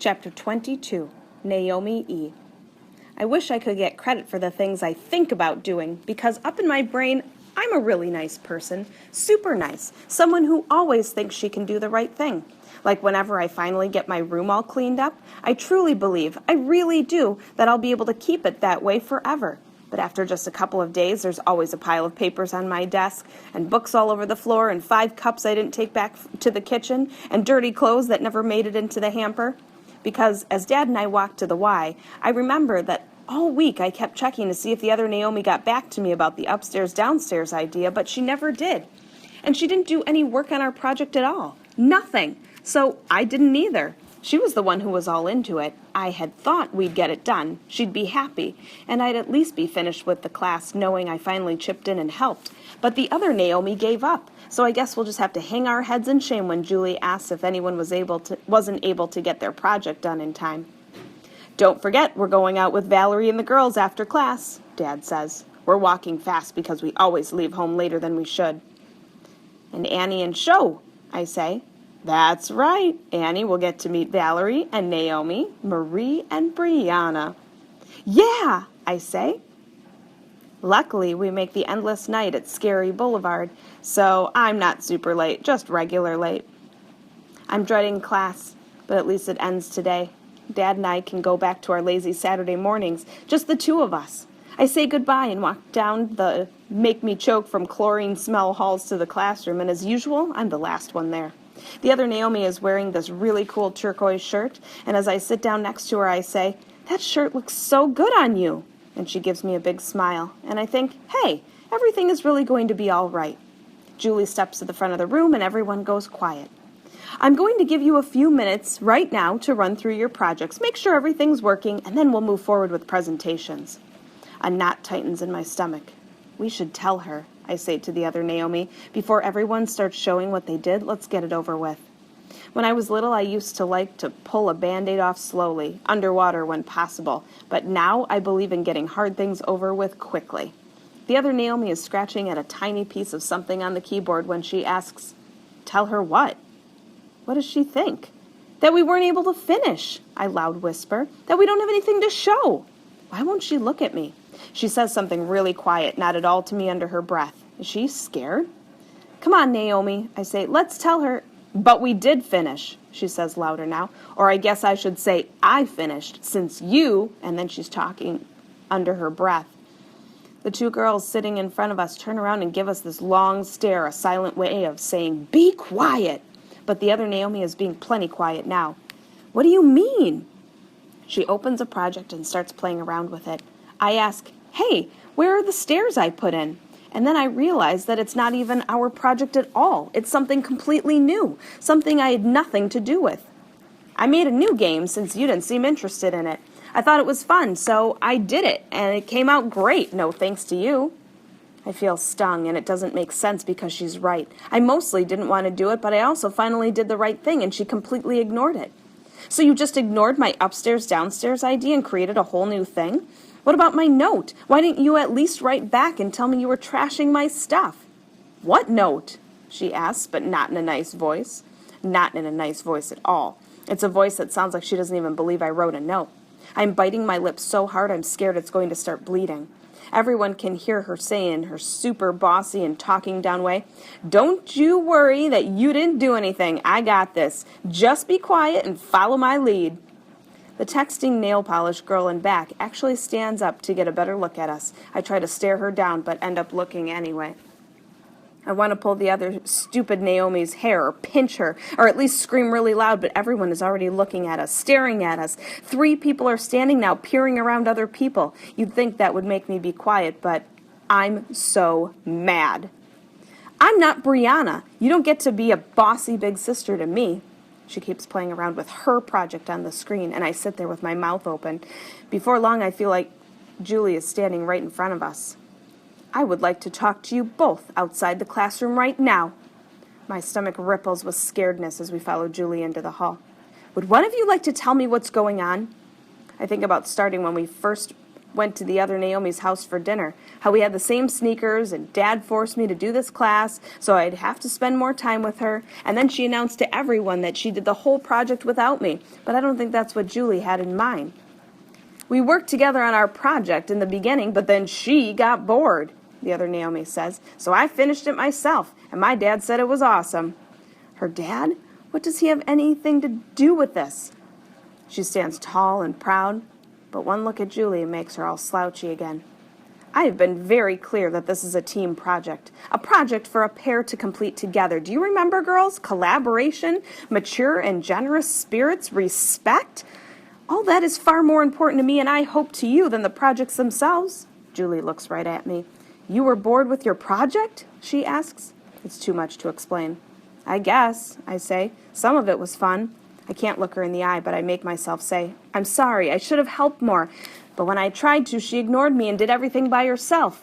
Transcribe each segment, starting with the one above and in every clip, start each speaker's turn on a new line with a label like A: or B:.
A: Chapter 22, Naomi E. I wish I could get credit for the things I think about doing, because up in my brain, I'm a really nice person, super nice, someone who always thinks she can do the right thing. Like whenever I finally get my room all cleaned up, I truly believe, I really do, that I'll be able to keep it that way forever. But after just a couple of days, there's always a pile of papers on my desk, and books all over the floor, and 5 cups I didn't take back to the kitchen, and dirty clothes that never made it into the hamper. Because as Dad and I walked to the Y, I remember that all week I kept checking to see if the other Naomi got back to me about the upstairs-downstairs idea, but she never did. And she didn't do any work on our project at all. Nothing. So I didn't either. She was the one who was all into it. I had thought we'd get it done. She'd be happy, and I'd at least be finished with the class knowing I finally chipped in and helped. But the other Naomi gave up, so I guess we'll just have to hang our heads in shame when Julie asks if anyone wasn't able to get their project done in time. Don't forget, we're going out with Valerie and the girls after class, Dad says. We're walking fast because we always leave home later than we should. And Annie and Sho, I say. That's right. Annie will get to meet Valerie and Naomi, Marie and Brianna. Yeah, I say. Luckily, we make the endless night at Scary Boulevard, so I'm not super late, just regular late. I'm dreading class, but at least it ends today. Dad and I can go back to our lazy Saturday mornings, just the two of us. I say goodbye and walk down the make-me-choke from chlorine smell halls to the classroom, and as usual, I'm the last one there. The other Naomi is wearing this really cool turquoise shirt, and as I sit down next to her, I say, "That shirt looks so good on you." And she gives me a big smile, and I think, hey, everything is really going to be all right. Julie steps to the front of the room, and everyone goes quiet. I'm going to give you a few minutes right now to run through your projects, make sure everything's working, and then we'll move forward with presentations. A knot tightens in my stomach. We should tell her, I say to the other Naomi. Before everyone starts showing what they did, let's get it over with. When I was little, I used to like to pull a Band-Aid off slowly, underwater when possible, but now I believe in getting hard things over with quickly. The other Naomi is scratching at a tiny piece of something on the keyboard when she asks, "Tell her what?" What does she think? That we weren't able to finish, I loud whisper. That we don't have anything to show. Why won't she look at me? She says something really quiet, not at all to me under her breath. Is she scared? Come on, Naomi, I say. Let's tell her. But we did finish, she says louder now. Or I guess I should say I finished, since you, and then she's talking under her breath. The two girls sitting in front of us turn around and give us this long stare, a silent way of saying, "Be quiet." But the other Naomi is being plenty quiet now. What do you mean? She opens a project and starts playing around with it. I ask, hey, where are the stairs I put in? And then I realize that it's not even our project at all. It's something completely new, something I had nothing to do with. I made a new game since you didn't seem interested in it. I thought it was fun, so I did it, and it came out great, no thanks to you. I feel stung, and it doesn't make sense because she's right. I mostly didn't want to do it, but I also finally did the right thing, and she completely ignored it. So you just ignored my upstairs-downstairs idea and created a whole new thing? What about my note? Why didn't you at least write back and tell me you were trashing my stuff? What note? She asks, but not in a nice voice. Not in a nice voice at all. It's a voice that sounds like she doesn't even believe I wrote a note. I'm biting my lips so hard I'm scared it's going to start bleeding. Everyone can hear her say in her super bossy and talking down way, "Don't you worry that you didn't do anything. I got this. Just be quiet and follow my lead." The texting nail polish girl in back actually stands up to get a better look at us. I try to stare her down, but end up looking anyway. I want to pull the other stupid Naomi's hair or pinch her, or at least scream really loud, but everyone is already looking at us, staring at us. 3 people are standing now, peering around other people. You'd think that would make me be quiet, but I'm so mad. I'm not Brianna. You don't get to be a bossy big sister to me. She keeps playing around with her project on the screen, and I sit there with my mouth open. Before long, I feel like Julie is standing right in front of us. I would like to talk to you both outside the classroom right now. My stomach ripples with scaredness as we follow Julie into the hall. Would one of you like to tell me what's going on? I think about starting when we first went to the other Naomi's house for dinner, how we had the same sneakers and Dad forced me to do this class so I'd have to spend more time with her, and then she announced to everyone that she did the whole project without me, but I don't think that's what Julie had in mind. We worked together on our project in the beginning, but then she got bored, the other Naomi says, so I finished it myself, and my dad said it was awesome. Her dad? What does he have anything to do with this? She stands tall and proud, but one look at Julie makes her all slouchy again. I have been very clear that this is a team project, a project for a pair to complete together. Do you remember, girls? Collaboration, mature and generous spirits, respect. All that is far more important to me and I hope to you than the projects themselves. Julie looks right at me. You were bored with your project? She asks. It's too much to explain. I guess, I say. Some of it was fun. I can't look her in the eye, but I make myself say, I'm sorry, I should have helped more. But when I tried to, she ignored me and did everything by herself.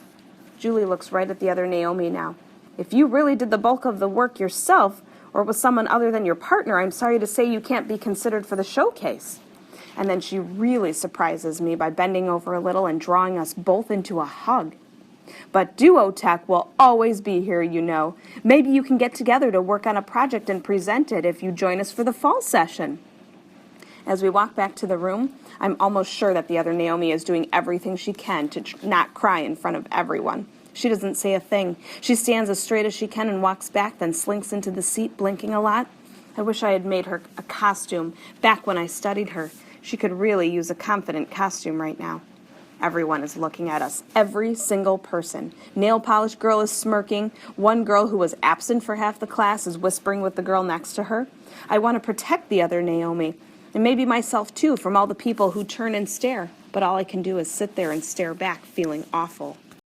A: Julie looks right at the other Naomi now. If you really did the bulk of the work yourself, or with someone other than your partner, I'm sorry to say you can't be considered for the showcase. And then she really surprises me by bending over a little and drawing us both into a hug. But Duotech will always be here, you know. Maybe you can get together to work on a project and present it if you join us for the fall session. As we walk back to the room, I'm almost sure that the other Naomi is doing everything she can to not cry in front of everyone. She doesn't say a thing. She stands as straight as she can and walks back, then slinks into the seat, blinking a lot. I wish I had made her a costume back when I studied her. She could really use a confident costume right now. Everyone is looking at us, every single person. Nail polish girl is smirking. One girl who was absent for half the class is whispering with the girl next to her. I want to protect the other Naomi, and maybe myself too, from all the people who turn and stare. But all I can do is sit there and stare back, feeling awful.